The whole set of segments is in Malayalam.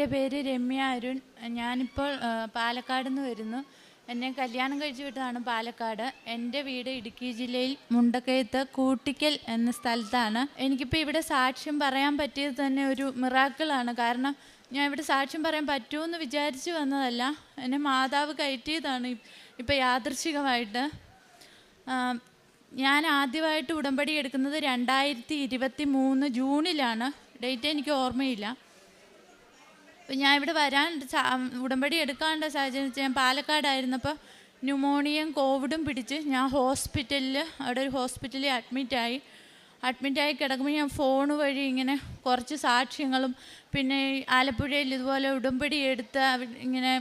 എൻ്റെ പേര് രമ്യ അരുൺ. ഞാനിപ്പോൾ പാലക്കാട് നിന്ന് വരുന്നു. എന്നെ കല്യാണം കഴിച്ച് വിട്ടതാണ് പാലക്കാട്. എൻ്റെ വീട് ഇടുക്കി ജില്ലയിൽ മുണ്ടക്കയത്ത് കൂട്ടിക്കൽ എന്ന സ്ഥലത്താണ്. എനിക്കിപ്പോൾ ഇവിടെ സാക്ഷ്യം പറയാൻ പറ്റിയത് തന്നെ ഒരു മിറാക്കിളാണ്. കാരണം ഞാൻ ഇവിടെ സാക്ഷ്യം പറയാൻ പറ്റുമെന്ന് വിചാരിച്ച് വന്നതല്ല. എന്നെ മാതാവ് കയറ്റിയതാണ് ഇപ്പോൾ യാദൃശ്ചികമായിട്ട്. ഞാൻ ആദ്യമായിട്ട് ഉടമ്പടി എടുക്കുന്നത് 2023 ജൂണിലാണ്. ഡേറ്റ് എനിക്ക് ഓർമ്മയില്ല. അപ്പം ഞാൻ ഇവിടെ വരാൻ ഉടമ്പടി എടുക്കാനുള്ള സാഹചര്യം വെച്ചാൽ ഞാൻ പാലക്കാടായിരുന്നപ്പോൾ ന്യൂമോണിയയും കോവിഡും പിടിച്ച് ഞാൻ അവിടെ ഒരു ഹോസ്പിറ്റലിൽ അഡ്മിറ്റായി കിടക്കുമ്പോൾ ഞാൻ ഫോൺ വഴി ഇങ്ങനെ കുറച്ച് സാക്ഷ്യങ്ങളും പിന്നെ ആലപ്പുഴയിൽ ഇതുപോലെ ഉടമ്പടി എടുത്ത് ഇങ്ങനെ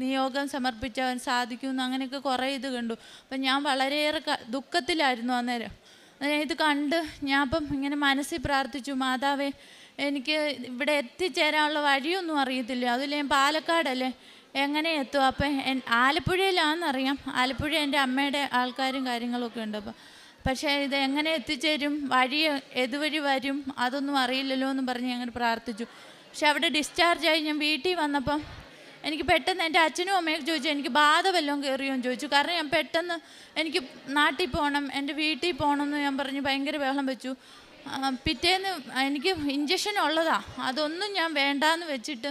നിയോഗം സമർപ്പിച്ചാൽ സാധിക്കുമെന്ന് അങ്ങനെയൊക്കെ കുറേ ഇത് കണ്ടു. അപ്പം ഞാൻ വളരെയേറെ ദുഃഖത്തിലായിരുന്നു അന്നേരം. ഇത് കണ്ട് ഞാൻ അപ്പം ഇങ്ങനെ മനസ്സിൽ പ്രാർത്ഥിച്ചു, മാതാവേ എനിക്ക് ഇവിടെ എത്തിച്ചേരാനുള്ള വഴിയൊന്നും അറിയത്തില്ല, അതിൽ ഞാൻ പാലക്കാടല്ലേ എങ്ങനെ എത്തും? അപ്പം ആലപ്പുഴയിലാണെന്നറിയാം, ആലപ്പുഴ എൻ്റെ അമ്മയുടെ ആൾക്കാരും കാര്യങ്ങളൊക്കെ ഉണ്ട്. പക്ഷേ ഇത് എങ്ങനെ എത്തിച്ചേരും, ഏതുവഴി വരും അതൊന്നും അറിയില്ലല്ലോ എന്നും പറഞ്ഞ് അങ്ങനെ പ്രാർത്ഥിച്ചു. പക്ഷെ അവിടെ ഡിസ്ചാർജായി ഞാൻ വീട്ടിൽ വന്നപ്പം എനിക്ക് പെട്ടെന്ന് എൻ്റെ അച്ഛനും അമ്മയൊക്കെ ചോദിച്ചു എനിക്ക് ബാധ വല്ലതും കയറിയോ എന്ന് ചോദിച്ചു. കാരണം ഞാൻ പെട്ടെന്ന് എനിക്ക് നാട്ടിൽ പോകണം, എൻ്റെ വീട്ടിൽ പോകണം എന്ന് ഞാൻ പറഞ്ഞ് ഭയങ്കര ബഹളം വെച്ചു. പിറ്റേന്ന് എനിക്ക് ഇഞ്ചക്ഷൻ ഉള്ളതാണ്, അതൊന്നും ഞാൻ വേണ്ടാന്ന് വെച്ചിട്ട്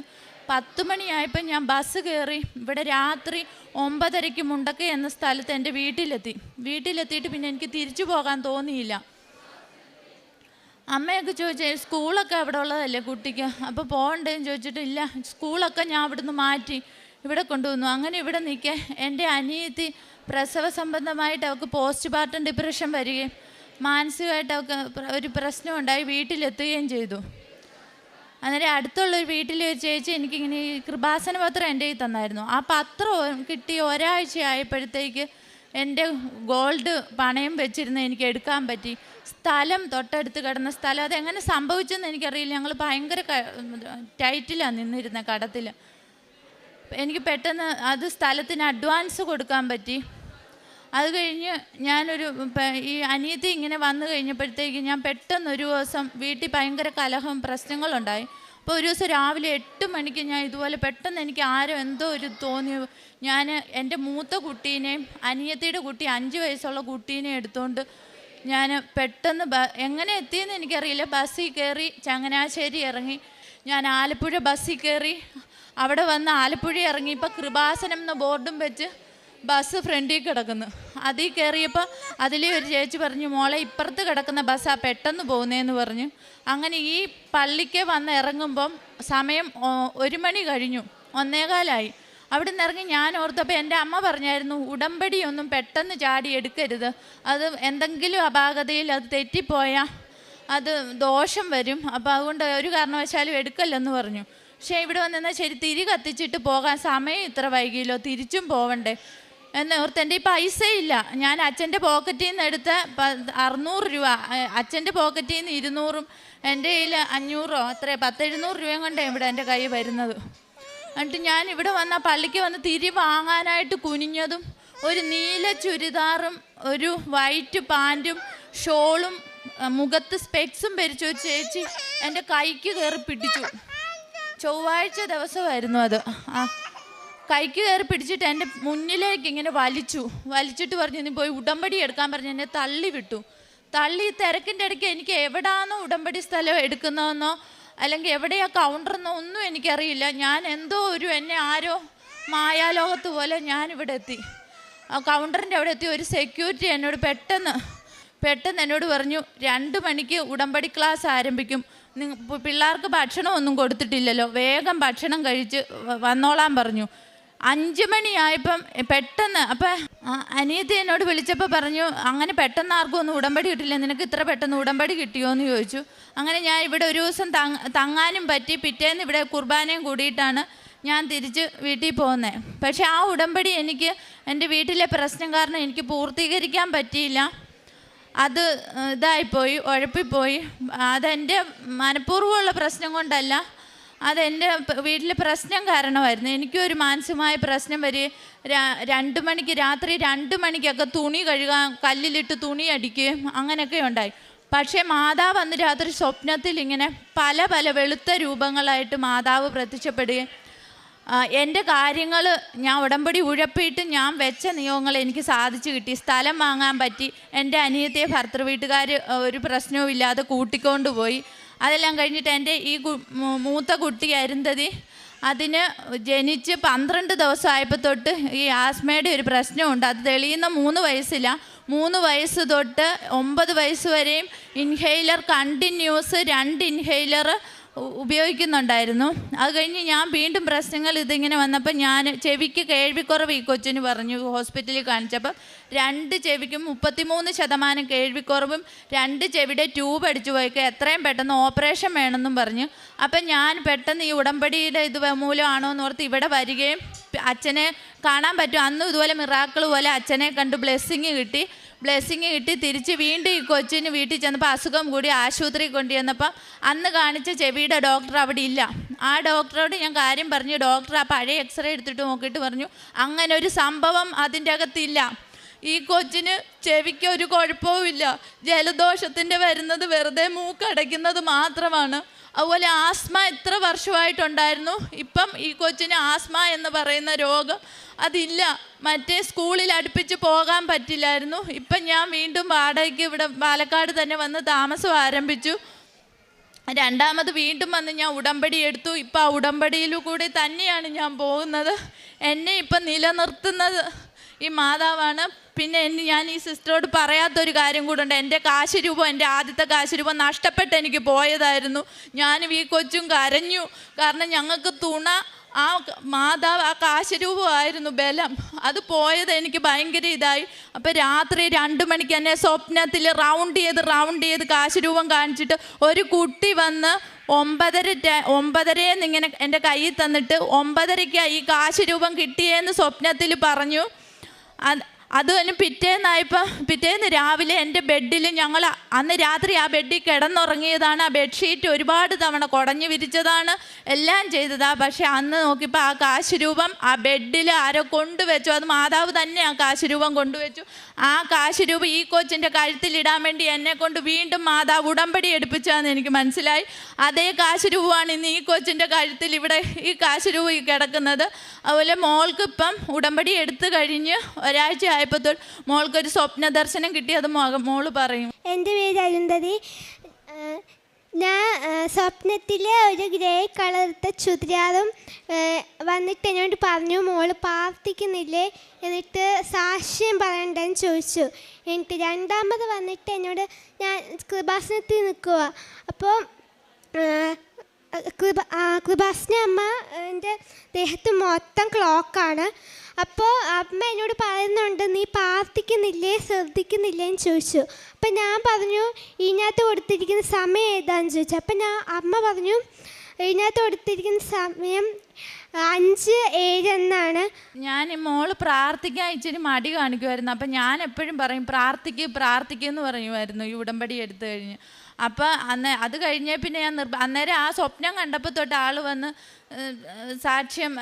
10 മണിയായപ്പോൾ ഞാൻ ബസ് കയറി ഇവിടെ രാത്രി 9:30 മുണ്ടക്കൈ എന്ന സ്ഥലത്ത് എൻ്റെ വീട്ടിലെത്തിയിട്ട് പിന്നെ എനിക്ക് തിരിച്ചു പോകാൻ തോന്നിയില്ല. അമ്മയൊക്കെ ചോദിച്ചു സ്കൂളൊക്കെ അവിടെ ഉള്ളതല്ലേ കുട്ടിക്ക്, അപ്പോൾ പോകണ്ടേന്ന് ചോദിച്ചിട്ട് ഇല്ല, സ്കൂളൊക്കെ ഞാൻ അവിടുന്ന് മാറ്റി ഇവിടെ കൊണ്ടുവന്നു. അങ്ങനെ ഇവിടെ നിൽക്കെ എൻ്റെ അനിയത്തി പ്രസവ സംബന്ധമായിട്ട് അവൾക്ക് പോസ്റ്റ്മോർട്ടം ഡിപ്രഷൻ വരികയും മാനസികമായിട്ട് അവൾക്ക് ഒരു പ്രശ്നമുണ്ടായി വീട്ടിലെത്തുകയും ചെയ്തു. അന്നേരം അടുത്തുള്ളൊരു വീട്ടിൽ ഒരു ചേച്ചി എനിക്കിങ്ങനെ ഈ കൃപാസന പത്രം എൻ്റെ കയ്യിൽ തന്നായിരുന്നു. ആ പത്രം കിട്ടി ഒരാഴ്ചയായപ്പോഴത്തേക്ക് എൻ്റെ ഗോൾഡ് പണയം വെച്ചിരുന്ന് എനിക്ക് എടുക്കാൻ പറ്റി. സ്ഥലം തൊട്ടടുത്ത് കിടന്ന സ്ഥലം, അതെങ്ങനെ സംഭവിച്ചെന്ന് എനിക്കറിയില്ല. ഞങ്ങൾ ഭയങ്കര ടൈറ്റിലാണ് നിന്നിരുന്ന കടത്തിൽ. എനിക്ക് പെട്ടെന്ന് അത് സ്ഥലത്തിന് അഡ്വാൻസ് കൊടുക്കാൻ പറ്റി. അത് കഴിഞ്ഞ് ഈ അനിയത്തി ഇങ്ങനെ വന്നു കഴിഞ്ഞപ്പോഴത്തേക്ക് ഞാൻ പെട്ടെന്ന് ഒരു ദിവസം വീട്ടിൽ ഭയങ്കര കലഹം പ്രശ്നങ്ങളുണ്ടായി. അപ്പോൾ ഒരു ദിവസം രാവിലെ 8 മണിക്ക് ഞാൻ ഇതുപോലെ പെട്ടെന്ന് എനിക്ക് ആരോ എന്തോ ഒരു തോന്നി. ഞാൻ എൻ്റെ മൂത്ത കുട്ടീനെയും അനിയത്തിയുടെ കുട്ടി 5 വയസ്സുള്ള കുട്ടീനെയും എടുത്തുകൊണ്ട് ഞാൻ പെട്ടെന്ന് എങ്ങനെ എത്തിയെന്ന് എനിക്കറിയില്ല. ബസ്സിൽ കയറി ചങ്ങനാശ്ശേരി ഇറങ്ങി, ഞാൻ ആലപ്പുഴ ബസ്സിൽ കയറി. അവിടെ വന്ന് ആലപ്പുഴ ഇറങ്ങിയപ്പോൾ കൃപാസനം എന്ന ബോർഡും വെച്ച് ബസ് ഫ്രണ്ടിൽ കിടക്കുന്നു. അതിൽ കയറിയപ്പോൾ അതിലെ ഒരു ചേച്ചി പറഞ്ഞു, മോളെ ഇപ്പുറത്ത് കിടക്കുന്ന ബസ്സാണ് പെട്ടെന്ന് പോകുന്നതെന്ന് പറഞ്ഞു. അങ്ങനെ ഈ പള്ളിക്ക് വന്ന് ഇറങ്ങുമ്പം സമയം 1 മണി കഴിഞ്ഞു, 1:15 അവിടെ നിന്ന് ഇറങ്ങി. ഞാൻ ഓർത്തപ്പോൾ എൻ്റെ അമ്മ പറഞ്ഞായിരുന്നു ഉടമ്പടിയൊന്നും പെട്ടെന്ന് ചാടി എടുക്കരുത്, അത് എന്തെങ്കിലും അപാകതയിൽ അത് തെറ്റിപ്പോയാൽ അത് ദോഷം വരും, അപ്പോൾ അതുകൊണ്ട് ഒരു കാരണവശാലും എടുക്കല്ലെന്ന് പറഞ്ഞു. പക്ഷേ ഇവിടെ വന്നാൽ ശരി തിരി കത്തിച്ചിട്ട് പോകാൻ സമയം ഇത്ര വൈകിയല്ലോ, തിരിച്ചും പോവണ്ടേ എന്ന് ഓർത്ത് എൻ്റെ ഈ പൈസ ഇല്ല. ഞാൻ അച്ഛൻ്റെ പോക്കറ്റിൽ നിന്ന് എടുത്ത 600 രൂപ, അച്ഛൻ്റെ പോക്കറ്റിൽ നിന്ന് 200, എൻ്റെ കയ്യിൽ 500 അത്ര 700 രൂപയും കൊണ്ടാണ് ഇവിടെ എൻ്റെ കൈ വരുന്നത്. എന്നിട്ട് ഞാൻ ഇവിടെ വന്ന പള്ളിക്ക് വന്ന് തിരി വാങ്ങാനായിട്ട് കുനിഞ്ഞതും ഒരു നീല ചുരിദാറും ഒരു വൈറ്റ് പാൻറ്റും ഷോളും മുഖത്ത് സ്പെക്സും ധരിച്ച ഒരു ചേച്ചി എൻ്റെ കൈക്ക് കയറി പിടിച്ചു. ചൊവ്വാഴ്ച ദിവസമായിരുന്നു അത്. കൈക്ക് കയറി പിടിച്ചിട്ട് എൻ്റെ മുന്നിലേക്ക് ഇങ്ങനെ വലിച്ചിട്ട് പറഞ്ഞു നീ പോയി ഉടമ്പടി എടുക്കാൻ പറഞ്ഞ് എന്നെ തള്ളി തിരക്കിൻ്റെ ഇടയ്ക്ക് എനിക്ക് എവിടാന്നോ ഉടമ്പടി സ്ഥലം എടുക്കുന്നതെന്നോ അല്ലെങ്കിൽ എവിടെയാ കൗണ്ടറെന്നോ ഒന്നും എനിക്കറിയില്ല. ഞാൻ എന്തോ എന്നെ ആരോ മായാലോകത്ത് പോലെ ഞാനിവിടെ എത്തി. ആ കൗണ്ടറിൻ്റെ അവിടെ എത്തി. ഒരു സെക്യൂരിറ്റി എന്നോട് പെട്ടെന്ന് എന്നോട് പറഞ്ഞു 2 മണിക്ക് ഉടമ്പടി ക്ലാസ് ആരംഭിക്കും, പിള്ളേർക്ക് ഭക്ഷണമൊന്നും കൊടുത്തിട്ടില്ലല്ലോ, വേഗം ഭക്ഷണം കഴിച്ച് വന്നോളാൻ പറഞ്ഞു. 5 മണിയായപ്പം പെട്ടെന്ന് അപ്പം അനിയത്തി എന്നോട് വിളിച്ചപ്പോൾ പറഞ്ഞു അങ്ങനെ പെട്ടെന്ന് ആർക്കും ഒന്നും ഉടമ്പടി കിട്ടില്ല, നിനക്ക് ഇത്ര പെട്ടെന്ന് ഉടമ്പടി കിട്ടിയോ എന്ന് ചോദിച്ചു. അങ്ങനെ ഞാൻ ഇവിടെ ഒരു ദിവസം തങ്ങാനും പറ്റി. പിറ്റേന്ന് ഇവിടെ കുർബാനയും കൂടിയിട്ടാണ് ഞാൻ തിരിച്ച് വീട്ടിൽ പോകുന്നത്. പക്ഷെ ആ ഉടമ്പടി എനിക്ക് എൻ്റെ വീട്ടിലെ പ്രശ്നം കാരണം എനിക്ക് പൂർത്തീകരിക്കാൻ പറ്റിയില്ല. അത് ഇതായിപ്പോയി, ഉഴപ്പിപ്പോയി. അതെൻ്റെ മനഃപൂർവ്വമുള്ള പ്രശ്നം കൊണ്ടല്ല, അതെൻ്റെ വീട്ടിലെ പ്രശ്നം കാരണമായിരുന്നു. എനിക്കൊരു മാനസികമായ പ്രശ്നം വരികയും രാത്രി 2 മണിക്കൊക്കെ തുണി കഴുകാൻ കല്ലിലിട്ട് തുണി അടിക്കുകയും അങ്ങനെയൊക്കെ ഉണ്ടായി. പക്ഷേ മാതാവ് അന്ന് രാത്രി സ്വപ്നത്തിൽ ഇങ്ങനെ പല പല വെളുത്ത രൂപങ്ങളായിട്ട് മാതാവ് പ്രത്യക്ഷപ്പെടുകയും എൻ്റെ കാര്യങ്ങൾ ഞാൻ ഉടമ്പടി ഉഴപ്പിയിട്ട് ഞാൻ വെച്ച നിയമങ്ങൾ എനിക്ക് സാധിച്ചു കിട്ടി. സ്ഥലം വാങ്ങാൻ പറ്റി. എൻ്റെ അനിയത്തെ ഭർത്തൃ വീട്ടുകാർ ഒരു പ്രശ്നവും ഇല്ലാതെ കൂട്ടിക്കൊണ്ടുപോയി. അതെല്ലാം കഴിഞ്ഞിട്ട് എൻ്റെ ഈ മൂത്ത കുട്ടി അരുന്ധതി അതിന് ജനിച്ച് 12 ദിവസമായപ്പോൾ തൊട്ട് ഈ ആസ്മയുടെ ഒരു പ്രശ്നമുണ്ട്. അത് തെളിയുന്ന 3 വയസ്സില്ല. 3 വയസ്സ് തൊട്ട് 9 വയസ്സ് വരെയും ഇൻഹെയിലർ കണ്ടിന്യൂസ് 2 ഇൻഹെയിലർ ഉപയോഗിക്കുന്നുണ്ടായിരുന്നു. അത് കഴിഞ്ഞ് ഞാൻ വീണ്ടും പ്രശ്നങ്ങൾ ഇതിങ്ങനെ വന്നപ്പോൾ ഞാൻ ചെവിക്ക് കേൾവിക്കുറവ് ഈ കൊച്ചിന് പറഞ്ഞു. ഹോസ്പിറ്റലിൽ കാണിച്ചപ്പം 2 ചെവിക്കും 33% കേൾവിക്കുറവും 2 ചെവിയുടെ ട്യൂബ് അടിച്ചു പോയിക്കുക, എത്രയും പെട്ടെന്ന് ഓപ്പറേഷൻ വേണമെന്നും പറഞ്ഞു. അപ്പം ഞാൻ പെട്ടെന്ന് ഈ ഉടമ്പടിയുടെ ഇത് മൂലമാണോ എന്ന് ഓർത്ത് ഇവിടെ വരികയും അച്ഛനെ കാണാൻ പറ്റും. അന്നും ഇതുപോലെ മിറാക്കിൾ പോലെ അച്ഛനെ കണ്ട് ബ്ലെസ്സിങ് കിട്ടി തിരിച്ച് വീണ്ടും ഈ കൊച്ചിന് വീട്ടിൽ ചെന്നപ്പോൾ അസുഖം കൂടി ആശുപത്രി കൊണ്ടുവന്നപ്പോൾ അന്ന് കാണിച്ച ചെവിയുടെ ഡോക്ടർ അവിടെ ഇല്ല. ആ ഡോക്ടറോട് ഞാൻ കാര്യം പറഞ്ഞു. ഡോക്ടർ ആ പഴയ എക്സ്റേ എടുത്തിട്ട് നോക്കിയിട്ട് പറഞ്ഞു അങ്ങനെ ഒരു സംഭവം അതിൻ്റെ അകത്തില്ല. ഈ കൊച്ചിന് ചെവിക്ക് ഒരു കുഴപ്പവുമില്ല. ജലദോഷത്തിൻ്റെ വരുന്നത് വെറുതെ മൂക്കടയ്ക്കുന്നത് മാത്രമാണ്. അതുപോലെ ആസ്മ എത്ര വർഷമായിട്ടുണ്ടായിരുന്നു. ഇപ്പം ഈ കൊച്ചിന് ആസ്മ എന്ന് പറയുന്ന രോഗം അതില്ല. മറ്റേ സ്കൂളിൽ അടുപ്പിച്ച് പോകാൻ പറ്റില്ലായിരുന്നു. ഇപ്പം ഞാൻ വീണ്ടും വാടകയ്ക്ക് ഇവിടെ പാലക്കാട് തന്നെ വന്ന് താമസം ആരംഭിച്ചു. രണ്ടാമത് വീണ്ടും വന്ന് ഞാൻ ഉടമ്പടി എടുത്തു. ഇപ്പം ആ ഉടമ്പടിയിൽ കൂടി തന്നെയാണ് ഞാൻ പോകുന്നത്. എന്നെ ഇപ്പം നിലനിർത്തുന്നത് ഈ മാതാവാണ്. പിന്നെ ഞാൻ ഈ സിസ്റ്ററോട് പറയാത്തൊരു കാര്യം കൂടെ ഉണ്ട്. എൻ്റെ കാശുരൂപം, എൻ്റെ ആദ്യത്തെ കാശുരൂപം നഷ്ടപ്പെട്ട് എനിക്ക് പോയതായിരുന്നു. ഞാനും ഈ കൊച്ചും കരഞ്ഞു. കാരണം ഞങ്ങൾക്ക് തുണ ആ മാതാവ്, ആ കാശുരൂപമായിരുന്നു ബലം. അത് പോയത് എനിക്ക് ഭയങ്കര ഇതായി. അപ്പം രാത്രി 2 മണിക്ക് എന്നെ സ്വപ്നത്തിൽ റൗണ്ട് ചെയ്ത് കാശുരൂപം കാണിച്ചിട്ട് ഒരു കുട്ടി വന്ന് 9:30 ഇങ്ങനെ എൻ്റെ കയ്യിൽ തന്നിട്ട് 9:30 ഈ കാശുരൂപം കിട്ടിയെന്ന് സ്വപ്നത്തിൽ പറഞ്ഞു. അത് തന്നെ പിറ്റേന്ന് രാവിലെ എൻ്റെ ബെഡിൽ ഞങ്ങൾ അന്ന് രാത്രി ആ ബെഡിൽ കിടന്നുറങ്ങിയതാണ്. ആ ബെഡ്ഷീറ്റ് ഒരുപാട് തവണ കുടഞ്ഞു വിരിച്ചതാണ്, എല്ലാം ചെയ്തതാണ്. പക്ഷെ അന്ന് നോക്കിയപ്പോൾ ആ കാശുരൂപം ആ ബെഡിൽ ആരോ കൊണ്ടുവച്ചു. അത് മാതാവ് തന്നെ ആ കാശുരൂപം കൊണ്ടുവച്ചു. ആ കാശുരൂപം ഈ കൊച്ചിൻ്റെ കഴുത്തിലിടാൻ വേണ്ടി എന്നെ കൊണ്ട് വീണ്ടും മാതാവ് ഉടമ്പടി എടുപ്പിച്ചാന്ന് എനിക്ക് മനസ്സിലായി. അതേ കാശുരൂപമാണ് ഇന്ന് ഈ കൊച്ചിൻ്റെ കഴുത്തിൽ ഇവിടെ ഈ കാശുരൂപം കിടക്കുന്നത്. അതുപോലെ മോൾക്ക് ഇപ്പം ഉടമ്പടി എടുത്തു കഴിഞ്ഞ് ഒരാഴ്ച ആയപ്പോൾ മോൾക്കൊരു സ്വപ്ന ദർശനം കിട്ടി. അത് മോള് പറയും. എൻ്റെ പേര് അരുന്ധതി. ഞാൻ സ്വപ്നത്തിൽ ഒരു ഗ്രേ കളർത്തെ ചുരിദാറും വന്നിട്ട് എന്നോട് പറഞ്ഞു മോള് പ്രാർത്ഥിക്കുന്നില്ലേ, എന്നിട്ട് സാക്ഷ്യം പറയണ്ടെന്ന് ചോദിച്ചു. എന്നിട്ട് രണ്ടാമത് വന്നിട്ട് എന്നോട് ഞാൻ കൃപാസനത്തിൽ നിൽക്കുക. അപ്പോൾ കൃപാസന അമ്മ എൻ്റെ ദേഹത്ത് മൊത്തം ക്ലോക്കാണ്. അപ്പോൾ അമ്മ എന്നോട് പറയുന്നുണ്ട് നീ പ്രാർത്ഥിക്കുന്നില്ലേ, ശ്രദ്ധിക്കുന്നില്ലേന്ന് ചോദിച്ചു. അപ്പം ഞാൻ പറഞ്ഞു ഇതിനകത്ത് കൊടുത്തിരിക്കുന്ന സമയം ഏതാണെന്ന് ചോദിച്ചു. അപ്പം അമ്മ പറഞ്ഞു ഇതിനകത്ത് കൊടുത്തിരിക്കുന്ന സമയം 5:07 എന്നാണ്. ഞാൻ മോള് പ്രാർത്ഥിക്കാൻ ഇച്ചിരി മടി കാണിക്കുമായിരുന്നു. അപ്പം ഞാൻ എപ്പോഴും പറയും പ്രാർത്ഥിക്കുമെന്ന് പറയുമായിരുന്നു ഈ ഉടമ്പടി എടുത്തു കഴിഞ്ഞ്. അപ്പം അത് കഴിഞ്ഞേ പിന്നെ ഞാൻ അന്നേരം ആ സ്വപ്നം കണ്ടപ്പോൾ തൊട്ട് ആൾ വന്ന് സാക്ഷ്യം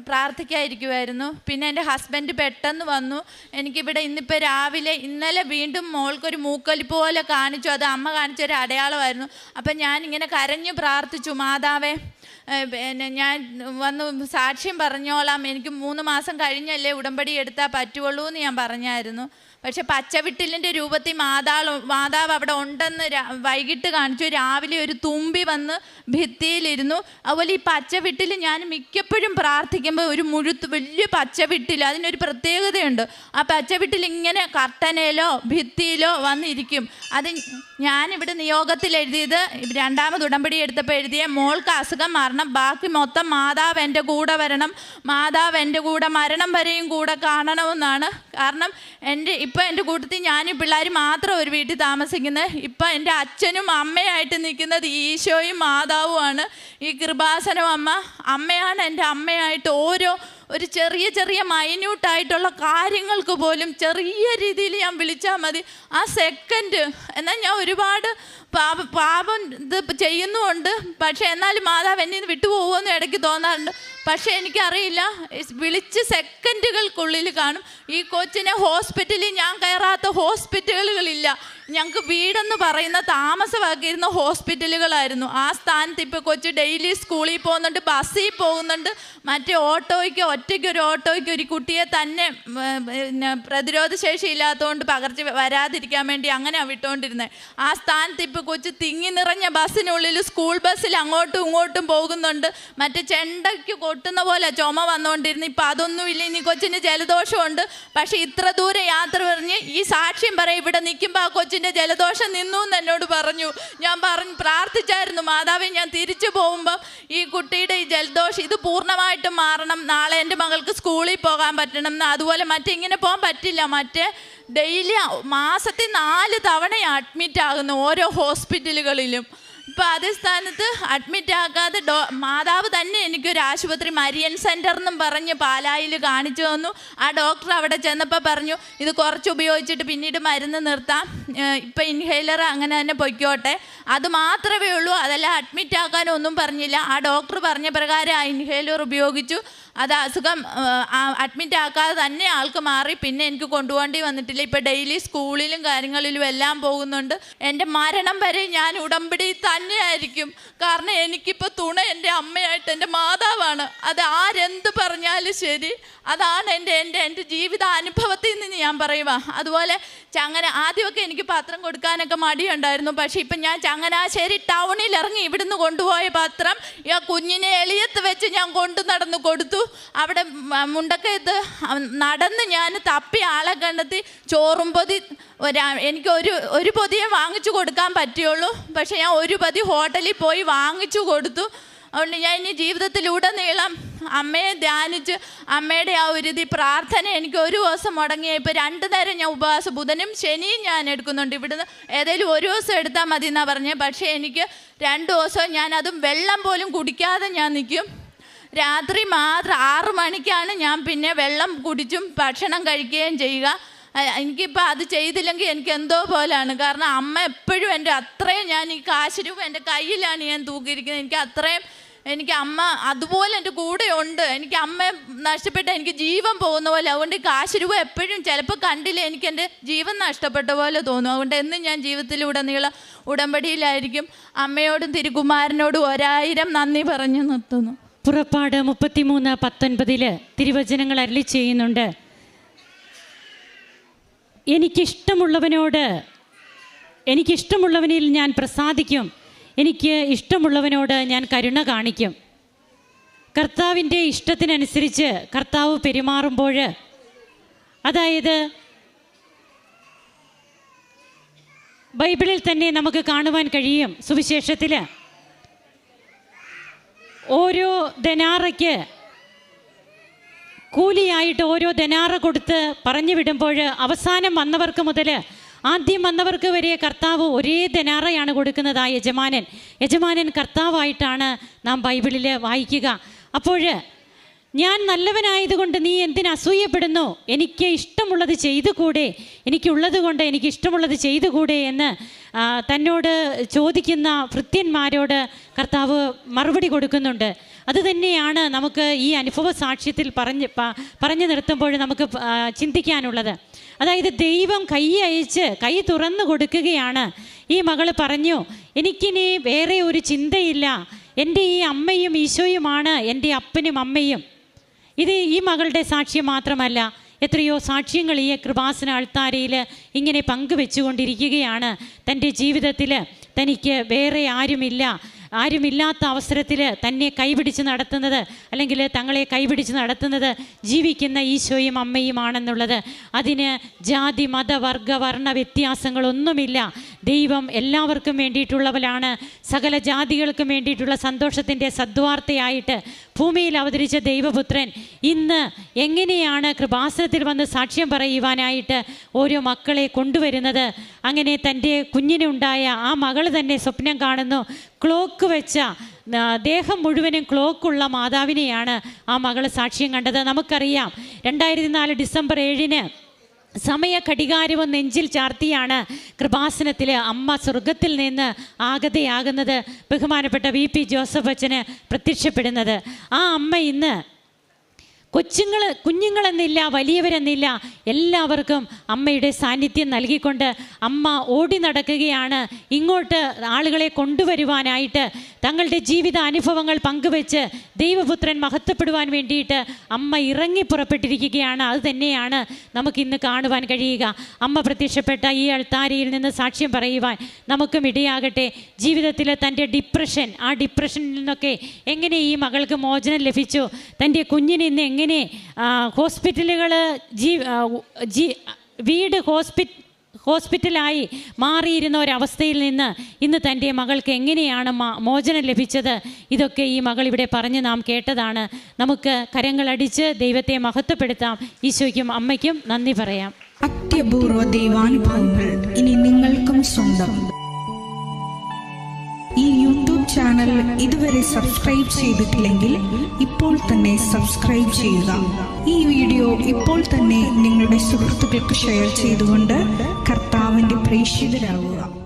പ്രാർത്ഥിക്കാതിരിക്കുമായിരുന്നു. പിന്നെ എൻ്റെ ഹസ്ബൻഡ് പെട്ടെന്ന് വന്നു. എനിക്കിവിടെ ഇന്നലെ വീണ്ടും മോൾക്കൊരു മൂക്കൊലിപ്പ് പോലെ കാണിച്ചു. അത് അമ്മ കാണിച്ചൊരു അടയാളമായിരുന്നു. അപ്പം ഞാനിങ്ങനെ കരഞ്ഞു പ്രാർത്ഥിച്ചു, മാതാവേ പിന്നെ ഞാൻ വന്ന് സാക്ഷ്യം പറഞ്ഞോളാം, എനിക്ക് 3 മാസം കഴിഞ്ഞല്ലേ ഉടമ്പടി എടുത്താൽ പറ്റുള്ളൂ എന്ന് ഞാൻ പറഞ്ഞായിരുന്നു. പക്ഷെ പച്ചവിട്ടിലിൻ്റെ രൂപത്തിൽ മാതാവ് അവിടെ ഉണ്ടെന്ന് വൈകിട്ട് കാണിച്ചു. രാവിലെ ഒരു തുമ്പി വന്ന് ഭിത്തിയിലിരുന്നു. അതുപോലെ ഈ പച്ചവിട്ടിൽ ഞാൻ മിക്കപ്പോഴും പ്രാർത്ഥിക്കുമ്പോൾ ഒരു വലിയ പച്ചവിട്ടിൽ, അതിനൊരു പ്രത്യേകതയുണ്ട്. ആ പച്ചവിട്ടിൽ ഇങ്ങനെ കർട്ടനയിലോ ഭിത്തിയിലോ വന്നിരിക്കും. അത് ഞാനിവിടെ നിയോഗത്തിൽ എഴുതിയത്, രണ്ടാമത് ഉടമ്പടി എടുത്തപ്പോൾ എഴുതിയ മോൾക്ക് അസുഖം മാറണം, ബാക്കി മൊത്തം മാതാവ് എൻ്റെ കൂടെ വരണം, മാതാവ് എൻ്റെ കൂടെ മരണം വരെയും കൂടെ കാണണമെന്നാണ്. കാരണം ഇപ്പം എൻ്റെ കൂട്ടത്തിൽ ഞാനും പിള്ളേർ മാത്രം ഒരു വീട്ടിൽ താമസിക്കുന്നത്. ഇപ്പം എൻ്റെ അച്ഛനും അമ്മയായിട്ട് നിൽക്കുന്നത് ഈശോയും മാതാവുമാണ്. ഈ കൃപാസനം അമ്മയാണ് എൻ്റെ അമ്മയായിട്ട്. ഒരു ചെറിയ മൈന്യൂട്ടായിട്ടുള്ള കാര്യങ്ങൾക്ക് പോലും ചെറിയ രീതിയിൽ ഞാൻ വിളിച്ചാൽ മതി, ആ സെക്കൻഡ്. എന്നാൽ ഞാൻ ഒരുപാട് പാപം ഇത് ചെയ്യുന്നുമുണ്ട്. പക്ഷെ എന്നാലും മാതാവ് എന്നെ വിട്ടുപോകുമെന്ന് ഇടയ്ക്ക് തോന്നാറുണ്ട്. പക്ഷേ എനിക്കറിയില്ല, വിളിച്ച് സെക്കൻഡുകൾക്കുള്ളിൽ കാണും. ഈ കൊച്ചിനെ ഹോസ്പിറ്റലിൽ ഞാൻ കയറാത്ത ഹോസ്പിറ്റലുകളില്ല. ഞങ്ങൾക്ക് വീടെന്ന് പറയുന്ന താമസമാക്കിയിരുന്ന ഹോസ്പിറ്റലുകളായിരുന്നു. ആ സ്ഥാനത്ത് ഇപ്പോൾ കൊച്ച് ഡെയിലി സ്കൂളിൽ പോകുന്നുണ്ട്, ബസ്സിൽ പോകുന്നുണ്ട്. മറ്റേ ഓട്ടോയ്ക്ക് ഒറ്റയ്ക്കൊരു ഓട്ടോയ്ക്ക് ഒരു കുട്ടിയെ തന്നെ പ്രതിരോധ ശേഷി ഇല്ലാത്തതുകൊണ്ട് പകർച്ച വരാതിരിക്കാൻ വേണ്ടി അങ്ങനെയാണ് വിട്ടുകൊണ്ടിരുന്നത്. ആ സ്ഥാനത്ത് ഇപ്പോൾ കൊച്ച് തിങ്ങി നിറഞ്ഞ ബസ്സിനുള്ളിൽ സ്കൂൾ ബസ്സിൽ അങ്ങോട്ടും ഇങ്ങോട്ടും പോകുന്നുണ്ട്. മറ്റേ ചെണ്ടയ്ക്ക് കൊട്ടുന്ന പോലെ ചുമ വന്നുകൊണ്ടിരുന്നു. ഇപ്പം അതൊന്നുമില്ല. ഇനി കൊച്ചിന് ജലദോഷമുണ്ട്. പക്ഷേ ഇത്ര ദൂരെ യാത്ര പറഞ്ഞ് ഈ സാക്ഷ്യം പറയും, ഇവിടെ നിൽക്കുമ്പോൾ ആ കൊച്ചിൻ്റെ ജലദോഷം നിന്നു എന്ന് എന്നോട് പറഞ്ഞു. ഞാൻ പ്രാർത്ഥിച്ചായിരുന്നു, മാതാവേ, ഞാൻ തിരിച്ചു പോകുമ്പം ഈ കുട്ടിയുടെ ഈ ജലദോഷം ഇത് പൂർണ്ണമായിട്ടും മാറണം, നാളെ എൻ്റെ മകൾക്ക് സ്കൂളിൽ പോകാൻ പറ്റണം എന്ന്. അതുപോലെ മറ്റിങ്ങനെ പോകാൻ പറ്റില്ല. മറ്റേ ഡെയിലി മാസത്തിൽ 4 തവണയാണ് അഡ്മിറ്റ് ആകുന്നു ഓരോ ഹോസ്പിറ്റലുകളിലും. ഇപ്പം അതേ സ്ഥാനത്ത് അഡ്മിറ്റ് ആക്കാതെ മാതാവ് തന്നെ എനിക്കൊരു ആശുപത്രി മരിയൻ സെൻ്റർ എന്നും പറഞ്ഞ് പാലായിൽ കാണിച്ചു തന്നു. ആ ഡോക്ടർ അവിടെ ചെന്നപ്പോൾ പറഞ്ഞു, ഇത് കുറച്ച് ഉപയോഗിച്ചിട്ട് പിന്നീട് മരുന്ന് നിർത്താം, ഇപ്പം ഇൻഹേലർ അങ്ങനെ തന്നെ പൊയ്ക്കോട്ടെ, അത് മാത്രമേ ഉള്ളൂ, അതെല്ലാം അഡ്മിറ്റ് ആക്കാനൊന്നും പറഞ്ഞില്ല. ആ ഡോക്ടർ പറഞ്ഞ പ്രകാരം ആ ഇൻഹേലർ ഉപയോഗിച്ചു. അത് അസുഖം അഡ്മിറ്റ് ആക്കാതെ തന്നെ ആൾക്ക് മാറി. പിന്നെ എനിക്ക് കൊണ്ടുപോകേണ്ടി വന്നിട്ടില്ല. ഇപ്പം ഡെയിലി സ്കൂളിലും കാര്യങ്ങളിലും എല്ലാം പോകുന്നുണ്ട്. എൻ്റെ മരണം വരെ ഞാൻ ഉടമ്പടി തന്നെയായിരിക്കും. കാരണം എനിക്കിപ്പോൾ തുണ എൻ്റെ അമ്മയായിട്ട് എൻ്റെ മാതാവാണ്. അത് ആരെന്ത് പറഞ്ഞാലും ശരി, അതാണ് എൻ്റെ ജീവിത അനുഭവത്തിൽ നിന്ന് ഞാൻ പറയുക. അതുപോലെ ആദ്യമൊക്കെ എനിക്ക് പത്രം കൊടുക്കാനൊക്കെ മടിയുണ്ടായിരുന്നു. പക്ഷേ ഇപ്പം ഞാൻ ചങ്ങനാശ്ശേരി ടൗണിൽ ഇറങ്ങി ഇവിടുന്ന് കൊണ്ടുപോയ പത്രം ഈ കുഞ്ഞിനെ എളിയത്ത് വെച്ച് ഞാൻ കൊണ്ടു നടന്നു കൊടുത്തു. അവിടെ മുണ്ടക്കയത്ത് നടന്ന് ഞാൻ തപ്പി ആളെ കണ്ടെത്തി ചോറും പൊതി എനിക്ക് ഒരു പൊതിയെ വാങ്ങിച്ചു കൊടുക്കാൻ പറ്റുള്ളൂ. പക്ഷെ ഞാൻ ഒരു പൊതി ഹോട്ടലിൽ പോയി വാങ്ങിച്ചു കൊടുത്തു. അതുകൊണ്ട് ഞാൻ ഇനി ജീവിതത്തിലുടനീളം അമ്മയെ ധ്യാനിച്ച് അമ്മയുടെ ആ ഒരു പ്രാർത്ഥന എനിക്ക് ഒരു ദിവസം മുടങ്ങിയ. ഇപ്പോൾ 2 നേരം ഞാൻ ഉപവാസം, ബുധനും ശനിയും ഞാൻ എടുക്കുന്നുണ്ട്. ഇവിടുന്ന് ഏതെങ്കിലും ഒരു ദിവസം എടുത്താൽ മതി എന്നാണ് പറഞ്ഞത്. പക്ഷേ എനിക്ക് 2 ദിവസവും ഞാൻ അതും വെള്ളം പോലും കുടിക്കാതെ ഞാൻ നിൽക്കും. രാത്രി മാത്രം 6 മണിക്കാണ് ഞാൻ പിന്നെ വെള്ളം കുടിച്ചും ഭക്ഷണം കഴിക്കുകയും ചെയ്യുക. എനിക്കിപ്പോൾ അത് ചെയ്തില്ലെങ്കിൽ എനിക്ക് എന്തോ പോലെയാണ്. കാരണം അമ്മ എപ്പോഴും എൻ്റെ അത്രയും, ഞാൻ ഈ കാശ് രൂപ എൻ്റെ കയ്യിലാണ് ഞാൻ തൂക്കിയിരിക്കുന്നത്. എനിക്ക് അമ്മ അതുപോലെ എൻ്റെ കൂടെ ഉണ്ട്. എനിക്ക് അമ്മയെ നഷ്ടപ്പെട്ട എനിക്ക് ജീവൻ പോകുന്ന പോലെ. അതുകൊണ്ട് ഈ കാശ് രൂപ എപ്പോഴും ചിലപ്പോൾ കണ്ടില്ല എനിക്ക് എൻ്റെ ജീവൻ നഷ്ടപ്പെട്ട പോലെ തോന്നും. അതുകൊണ്ട് എന്നും ഞാൻ ജീവിതത്തിലുടനീളം ഉടമ്പടിയിലായിരിക്കും. അമ്മയോടും തിരുകുമാരനോടും 1000 നന്ദി പറഞ്ഞു നിർത്തുന്നു. പുറപ്പാട് 33:19 തിരുവചനങ്ങൾ അരുളി ചെയ്യുന്നുണ്ട്, എനിക്കിഷ്ടമുള്ളവനിൽ ഞാൻ പ്രസാദിക്കും, എനിക്ക് ഇഷ്ടമുള്ളവനോട് ഞാൻ കരുണ കാണിക്കും. കർത്താവിൻ്റെ ഇഷ്ടത്തിനനുസരിച്ച് കർത്താവ് പെരുമാറുമ്പോൾ, അതായത് ബൈബിളിൽ തന്നെ നമുക്ക് കാണുവാൻ കഴിയും. സുവിശേഷത്തിൽ ഓരോ ദനാറയ്ക്ക് കൂലിയായിട്ട് ഓരോ ദനാറ കൊടുത്ത് പറഞ്ഞു വിടുമ്പോൾ അവസാനം വന്നവർക്ക് മുതൽ ആദ്യം വന്നവർക്ക് വരെ കർത്താവ് ഒരേ ദനാറയാണ് കൊടുക്കുന്നത്. ആ യജമാനൻ കർത്താവായിട്ടാണ് നാം ബൈബിളിൽ വായിക്കുക. അപ്പോൾ ഞാൻ നല്ലവനായതുകൊണ്ട് നീ എന്തിന് അസൂയപ്പെടുന്നു? എനിക്ക് ഇഷ്ടമുള്ളത് ചെയ്തുകൂടെ? എനിക്കുള്ളത് കൊണ്ട് എനിക്ക് ഇഷ്ടമുള്ളത് ചെയ്തുകൂടെ എന്ന് തന്നോട് ചോദിക്കുന്ന ഭൃത്യന്മാരോട് കർത്താവ് മറുപടി കൊടുക്കുന്നുണ്ട്. അതുതന്നെയാണ് നമുക്ക് ഈ അനുഭവ സാക്ഷ്യത്തിൽ പറഞ്ഞു നിർത്തുമ്പോൾ നമുക്ക് ചിന്തിക്കാനുള്ളത്. അതായത് ദൈവം കൈ തുറന്നു കൊടുക്കുകയാണ്. ഈ മകൾ പറഞ്ഞു, എനിക്കിനി വേറെ ഒരു ചിന്തയില്ല, എൻ്റെ ഈ അമ്മയും ഈശോയുമാണ് എൻ്റെ അപ്പനും അമ്മയും. ഇത് ഈ മകളുടെ സാക്ഷ്യം മാത്രമല്ല, എത്രയോ സാക്ഷ്യങ്ങൾ ഈ കൃപാസന അൾത്താരയിൽ ഇങ്ങനെ പങ്കുവെച്ചുകൊണ്ടിരിക്കുകയാണ്. തൻ്റെ ജീവിതത്തിൽ തനിക്ക് വേറെ ആരുമില്ലാത്ത അവസരത്തിൽ തന്നെ കൈപിടിച്ച് നടത്തുന്നത്, അല്ലെങ്കിൽ തങ്ങളെ കൈപിടിച്ച് നടത്തുന്നത് ജീവിക്കുന്ന ഈശോയും അമ്മയുമാണെന്നുള്ളത്. അതിന് ജാതി മത വർഗ വർണ്ണ വ്യത്യാസങ്ങളൊന്നുമില്ല. ദൈവം എല്ലാവർക്കും വേണ്ടിയിട്ടുള്ളവരാണ്. സകല ജാതികൾക്കും വേണ്ടിയിട്ടുള്ള സന്തോഷത്തിൻ്റെ സദ്വാർത്തയായിട്ട് ഭൂമിയിൽ അവതരിച്ച ദൈവപുത്രൻ ഇന്ന് എങ്ങനെയാണ് കൃപാസനത്തിൽ വന്ന് സാക്ഷ്യം പറയുവാനായിട്ട് ഓരോ മക്കളെ കൊണ്ടുവരുന്നത്. അങ്ങനെ തൻ്റെ കുഞ്ഞിനുണ്ടായ ആ മകൾ തന്നെ സ്വപ്നം കാണുന്നു. ക്ലോക്ക് വെച്ച ദേഹം മുഴുവനും ക്ലോക്കുള്ള മാതാവിനെയാണ് ആ മകൾ സാക്ഷ്യം കണ്ടത്. നമുക്കറിയാം 2004 ഡിസംബർ 7 സമയ ഘടികാരവും നെഞ്ചിൽ ചാർത്തിയാണ് കൃപാസനത്തിൽ അമ്മ സ്വർഗത്തിൽ നിന്ന് ആഗതയാകുന്നത്, ബഹുമാനപ്പെട്ട VP ജോസഫ് അച്ഛന് പ്രത്യക്ഷപ്പെടുന്നത്. ആ അമ്മ ഇന്ന് കുഞ്ഞുങ്ങളെന്നില്ല, വലിയവരെന്നില്ല, എല്ലാവർക്കും അമ്മയുടെ സാന്നിധ്യം നൽകിക്കൊണ്ട് അമ്മ ഓടി നടക്കുകയാണ്. ഇങ്ങോട്ട് ആളുകളെ കൊണ്ടുവരുവാനായിട്ട് തങ്ങളുടെ ജീവിത അനുഭവങ്ങൾ പങ്കുവെച്ച് ദൈവപുത്രൻ മഹത്വപ്പെടുവാൻ വേണ്ടിയിട്ട് അമ്മ ഇറങ്ങി പുറപ്പെട്ടിരിക്കുകയാണ്. അത് തന്നെയാണ് നമുക്കിന്ന് കാണുവാൻ കഴിയുക. അമ്മ പ്രത്യക്ഷപ്പെട്ട ഈ അൾത്താരയിൽ നിന്ന് സാക്ഷ്യം പറയുവാൻ നമുക്കും ഇടയാകട്ടെ. ജീവിതത്തിലെ തൻ്റെ ആ ഡിപ്രഷനിൽ നിന്നൊക്കെ എങ്ങനെ ഈ മകൾക്ക് മോചനം ലഭിച്ചു, തൻ്റെ കുഞ്ഞിന് ഇന്ന് എങ്ങനെ ഹോസ്പിറ്റലുകൾ വീട് ഹോസ്പിറ്റലായി മാറിയിരുന്ന ഒരവസ്ഥയിൽ നിന്ന് ഇന്ന് തൻ്റെ മകൾക്ക് എങ്ങനെയാണ് മോചനം ലഭിച്ചത്, ഇതൊക്കെ ഈ മകൾ ഇവിടെ പറഞ്ഞ് നാം കേട്ടതാണ്. നമുക്ക് കരങ്ങളടിച്ച് ദൈവത്തെ മഹത്വപ്പെടുത്താം. ഈശോയ്ക്കും അമ്മയ്ക്കും നന്ദി പറയാം. അത്യപൂർവ ദൈവാനുഭവങ്ങൾ ഇനി നിങ്ങൾക്കും സ്വന്തം. ഈ യൂട്യൂബ് ചാനൽ ഇതുവരെ സബ്സ്ക്രൈബ് ചെയ്തിട്ടില്ലെങ്കിൽ ഇപ്പോൾ തന്നെ സബ്സ്ക്രൈബ് ചെയ്യുക. ഈ വീഡിയോ ഇപ്പോൾ തന്നെ നിങ്ങളുടെ സുഹൃത്തുക്കൾക്ക് ഷെയർ ചെയ്തുകൊണ്ട് കർത്താവിൻ്റെ പ്രേക്ഷിതരാകുക.